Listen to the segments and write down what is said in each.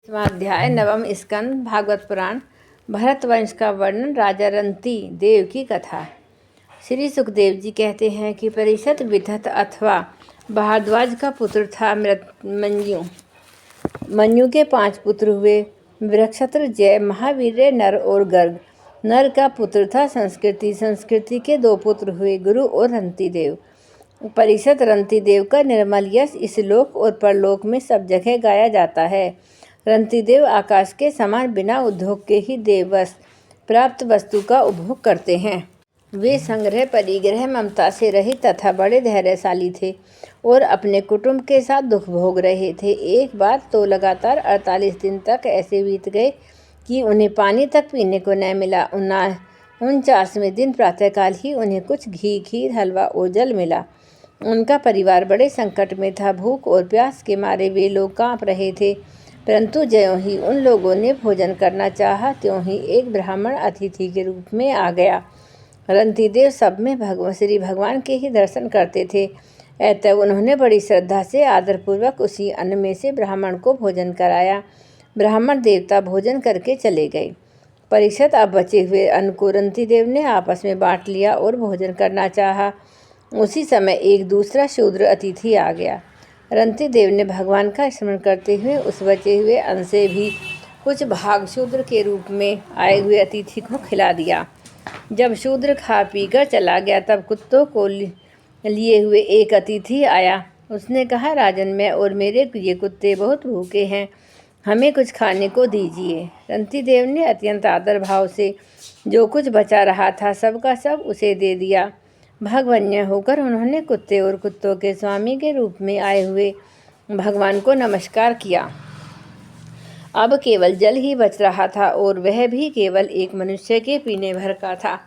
अध्याय नवम स्कंद भागवत पुराण। भरतवंश का वर्णन। राजा रंती देव की कथा। श्री सुखदेव जी कहते हैं कि परीक्षित विदत अथवा भारद्वाज का पुत्र था मन्यु। मन्यु के 5 पुत्र हुए। वृक्षत्र, जय, महावीर, नर और गर्ग। नर का पुत्र था संस्कृति। संस्कृति के 2 पुत्र हुए, गुरु और रंती देव। परीक्षित रंती देव का निर्मल यश इस लोक और परलोक में सब जगह गाया जाता है। रंतिदेव आकाश के समान बिना उद्योग के ही देववश प्राप्त वस्तु का उपभोग करते हैं। वे संग्रह, परिग्रह, ममता से रहित तथा बड़े धैर्यशाली थे और अपने कुटुंब के साथ दुख भोग रहे थे। एक बार तो लगातार 48 दिन तक ऐसे बीत गए कि उन्हें पानी तक पीने को न मिला। 49वें दिन प्रातःकाल ही उन्हें कुछ घी, खीर, हलवा और जल मिला। उनका परिवार बड़े संकट में था। भूख और प्यास के मारे वे लोग कांप रहे थे। परंतु ज्यों ही उन लोगों ने भोजन करना चाहा, त्यों ही एक ब्राह्मण अतिथि के रूप में आ गया। रंतिदेव सब में श्री भगवान के ही दर्शन करते थे, अतः उन्होंने बड़ी श्रद्धा से आदरपूर्वक उसी अन्न में से ब्राह्मण को भोजन कराया। ब्राह्मण देवता भोजन करके चले गए। परीक्षित अब बचे हुए अन्न को रंतिदेव ने आपस में बांट लिया और भोजन करना चाहा। उसी समय एक दूसरा शूद्र अतिथि आ गया। रंतिदेव ने भगवान का स्मरण करते हुए उस बचे हुए अन्न से भी कुछ भाग शूद्र के रूप में आए हुए अतिथि को खिला दिया। जब शूद्र खा पी कर चला गया, तब कुत्तों को लिए हुए एक अतिथि आया। उसने कहा, राजन, मैं और मेरे ये कुत्ते बहुत भूखे हैं, हमें कुछ खाने को दीजिए। रंतिदेव ने अत्यंत आदर भाव से जो कुछ बचा रहा था सब का सब उसे दे दिया। भगवन्य होकर उन्होंने कुत्ते और कुत्तों के स्वामी के रूप में आए हुए भगवान को नमस्कार किया। अब केवल जल ही बच रहा था और वह भी केवल एक मनुष्य के पीने भर का था।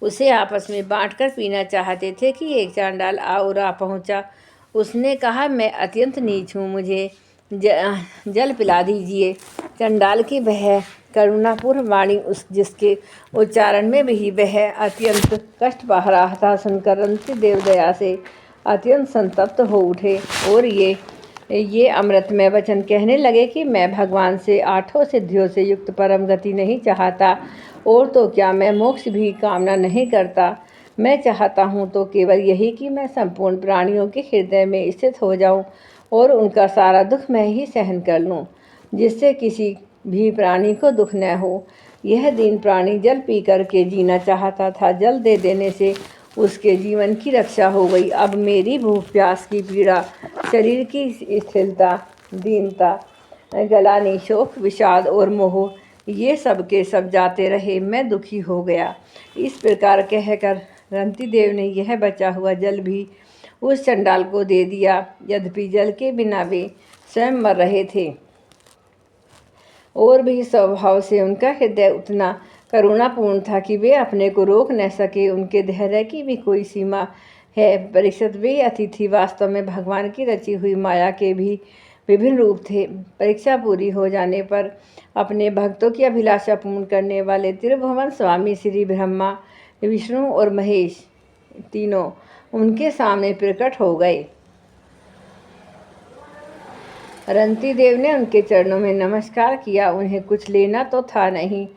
उसे आपस में बांटकर पीना चाहते थे कि एक चांडाल आ पहुंचा। उसने कहा, मैं अत्यंत नीच हूँ, मुझे जल पिला दीजिए। चंडाल की वह करुणापूर्ण वाणी जिसके उच्चारण में भी वह अत्यंत कष्ट पा रहा था, सुनकर रंतिदेव दया से अत्यंत संतप्त हो उठे और ये अमृतमय वचन कहने लगे कि मैं भगवान से 8 सिद्धियों से युक्त परम गति नहीं चाहता, और तो क्या मैं मोक्ष भी कामना नहीं करता। मैं चाहता हूँ तो केवल यही कि मैं संपूर्ण प्राणियों के हृदय में स्थित हो जाऊँ और उनका सारा दुख मैं ही सहन कर लूँ, जिससे किसी भी प्राणी को दुख न हो। यह दीन प्राणी जल पी करके जीना चाहता था। जल दे देने से उसके जीवन की रक्षा हो गई। अब मेरी भूख, प्यास की पीड़ा, शरीर की स्थिरता, दीनता, गलानी, शोक, विषाद और मोह, ये सब के सब जाते रहे। मैं दुखी हो गया। इस प्रकार कहकर रंतिदेव ने यह बचा हुआ जल भी उस चंडाल को दे दिया। यद्यपि जल के बिना वे स्वयं मर रहे थे, और भी स्वभाव से उनका हृदय उतना करुणापूर्ण था कि वे अपने को रोक न सके। उनके धैर्य की भी कोई सीमा है। परीक्षित, वे अतिथि वास्तव में भगवान की रची हुई माया के भी विभिन्न रूप थे। परीक्षा पूरी हो जाने पर अपने भक्तों की अभिलाषा पूर्ण करने वाले त्रिभुवन स्वामी श्री ब्रह्मा, विष्णु और महेश तीनों उनके सामने प्रकट हो गए। रंतिदेव ने उनके चरणों में नमस्कार किया। उन्हें कुछ लेना तो था नहीं।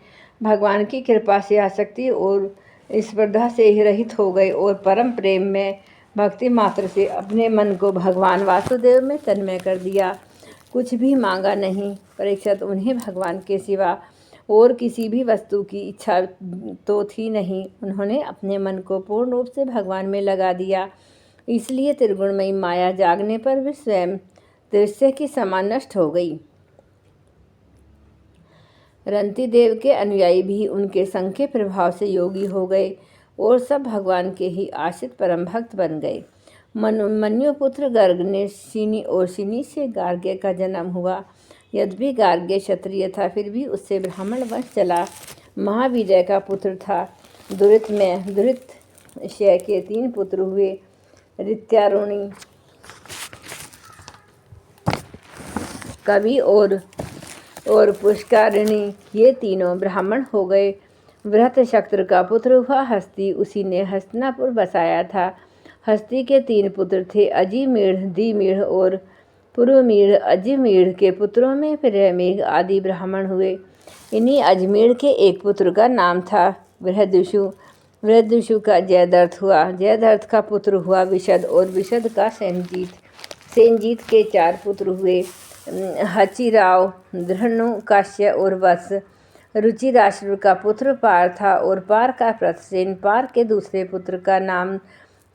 भगवान की कृपा से आसक्ति और स्पर्धा से ही रहित हो गए और परम प्रेम में भक्ति मात्र से अपने मन को भगवान वासुदेव में तन्मय कर दिया। कुछ भी मांगा नहीं। परीक्षित, उन्हें भगवान के सिवा और किसी भी वस्तु की इच्छा तो थी नहीं। उन्होंने अपने मन को पूर्ण रूप से भगवान में लगा दिया। इसलिए त्रिगुणमयी माया जागने पर वे स्वयं दृश्य की समान नष्ट हो गई। रंतिदेव के अनुयायी भी उनके संग के प्रभाव से योगी हो गए और सब भगवान के ही आश्रित परम भक्त बन गए। मन्यु पुत्र गर्ग ने शिनी और शिनी से गार्ग्य का जन्म हुआ। यद्यपि गार्ग्य क्षत्रिय था, फिर भी उससे ब्राह्मण वंश चला। महावीर का पुत्र था। दुरितशय के 3 पुत्र हुए, ऋत्यारुणी, कवि और पुष्कारिणी, ये तीनों ब्राह्मण हो गए। वृत्रशक्र का पुत्र हुआ हस्ती, उसी ने हस्तिनापुर बसाया था। हस्ती के 3 पुत्र थे, अजीमीढ़, दीमीढ़ और पुरुमीढ़ अजमीढ़ के पुत्रों में प्रमेघ आदि ब्राह्मण हुए। इन्हीं अजमीढ़ के एक पुत्र का नाम था बृहदुषु। बृहदुषु का जयद्रथ हुआ। जयद्रथ का पुत्र हुआ विशद और विशद का सेनजीत। सेनजीत के 4 पुत्र हुए, हचिराव, धृणु, काश्य और वत्स। रुचिराश्रु का पुत्र पार था और पार का प्रथसेन। पार के दूसरे पुत्र का नाम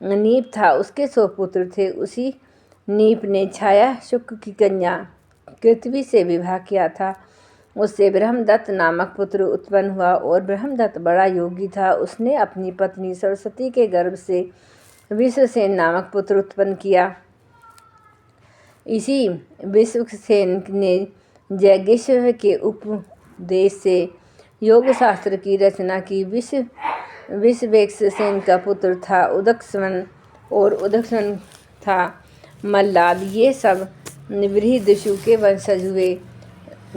नीप था। उसके 100 पुत्र थे। उसी नीप ने छाया शुक्र की कन्या कृत्वी से विवाह किया था। उससे ब्रह्मदत्त नामक पुत्र उत्पन्न हुआ और ब्रह्मदत्त बड़ा योगी था। उसने अपनी पत्नी सरस्वती के गर्भ से विश्वसेन नामक पुत्र उत्पन्न किया। इसी विश्वसेन ने जैगेश्वर के उपदेश से योग शास्त्र की रचना की। विश्वेक्सेन का पुत्र था उदकस्वन और उदकस्वन था मल्लाद। ये सब बृहदुषु के वंशज हुए।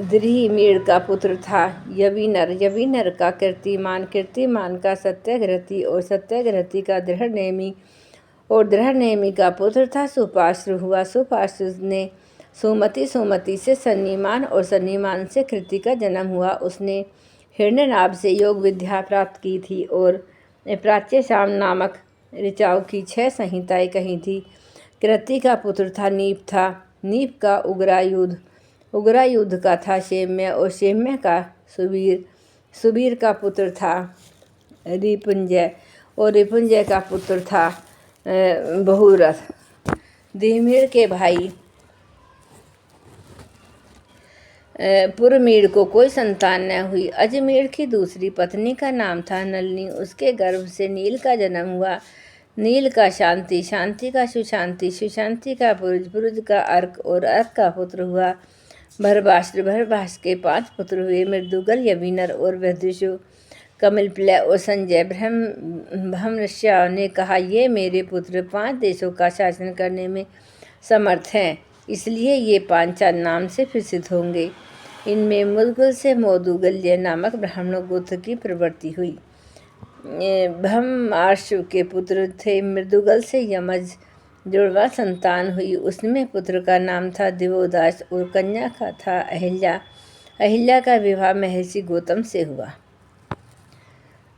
दृढ़मीढ़ का पुत्र था यविनर। यविनर का कीर्तिमान, कीर्तिमान का सत्याग्रही और सत्याग्रही का दृढ़नेमी और दृढ़नेमी का पुत्र था सुपाश्रु हुआ। सुपाश्रु ने सुमति, सुमति से सन्निमान और सन्निमान से कृति का जन्म हुआ। उसने हिरण्यनाभ से योग विद्या प्राप्त की थी और प्राच्य शाम नामक ऋचाओं की 6 संहिताएं कही थी। कृति का पुत्र था नीप का उग्रायुध। उग्रायुध का था शेम्य और शेम्य का सुबीर। सुबीर का पुत्र था रिपुंजय और रिपुंजय का पुत्र था बहुरथ। दृढ़मीढ़ के भाई पुरुमीढ़ को कोई संतान न हुई। अजमीढ़ की दूसरी पत्नी का नाम था नलिनी। उसके गर्भ से नील का जन्म हुआ। नील का शांति, शांति का सुशांति, सुशांति का पुरुष, पुरुष का अर्क और अर्क का पुत्र हुआ भरभाष्ट्र। भरभाष्ट्र के 5 पुत्र हुए, मृदुगल, यविनर और बृहदुषु। कमलप्लय और संजय। ब्रह्मर्षियों ने कहा, ये मेरे पुत्र 5 देशों का शासन करने में समर्थ हैं, इसलिए ये पांचाल नाम से प्रसिद्ध होंगे। इनमें मुदगल से मोदुगल्य नामक ब्राह्मण गोत्र की प्रवृत्ति हुई। ब्रह्मार्षु के पुत्र थे। मृदुगल से यमज जुड़वा संतान हुई। उसमें पुत्र का नाम था दिवोदास और कन्या का था अहिल्या। अहिल्या का विवाह महर्षि गौतम से हुआ।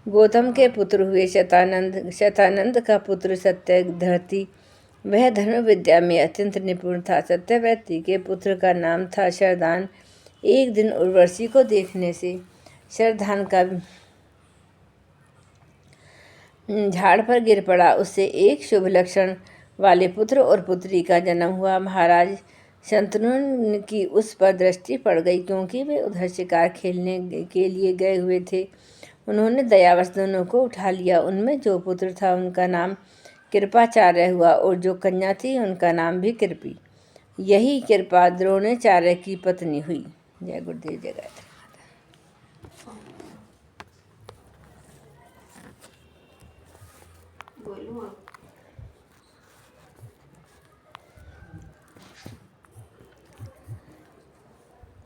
गौतम के पुत्र हुए शतानंद। शतानंद का पुत्र सत्यव्रती। वह धर्म विद्या में अत्यंत निपुण था। सत्यव्रती के पुत्र का नाम था शरदान। एक दिन उर्वशी को देखने से शरदान का झाड़ पर गिर पड़ा। उससे एक शुभ लक्षण वाले पुत्र और पुत्री का जन्म हुआ। महाराज शंतनु की उस पर दृष्टि पड़ गई, क्योंकि वे उधर शिकार खेलने के लिए गए हुए थे। उन्होंने दयावश दोनों को उठा लिया। उनमें जो पुत्र था उनका नाम कृपाचार्य हुआ और जो कन्या थी उनका नाम भी कृपी। यही कृपा द्रोणाचार्य की पत्नी हुई। जय गुरुदेव, जय गायत्री माता।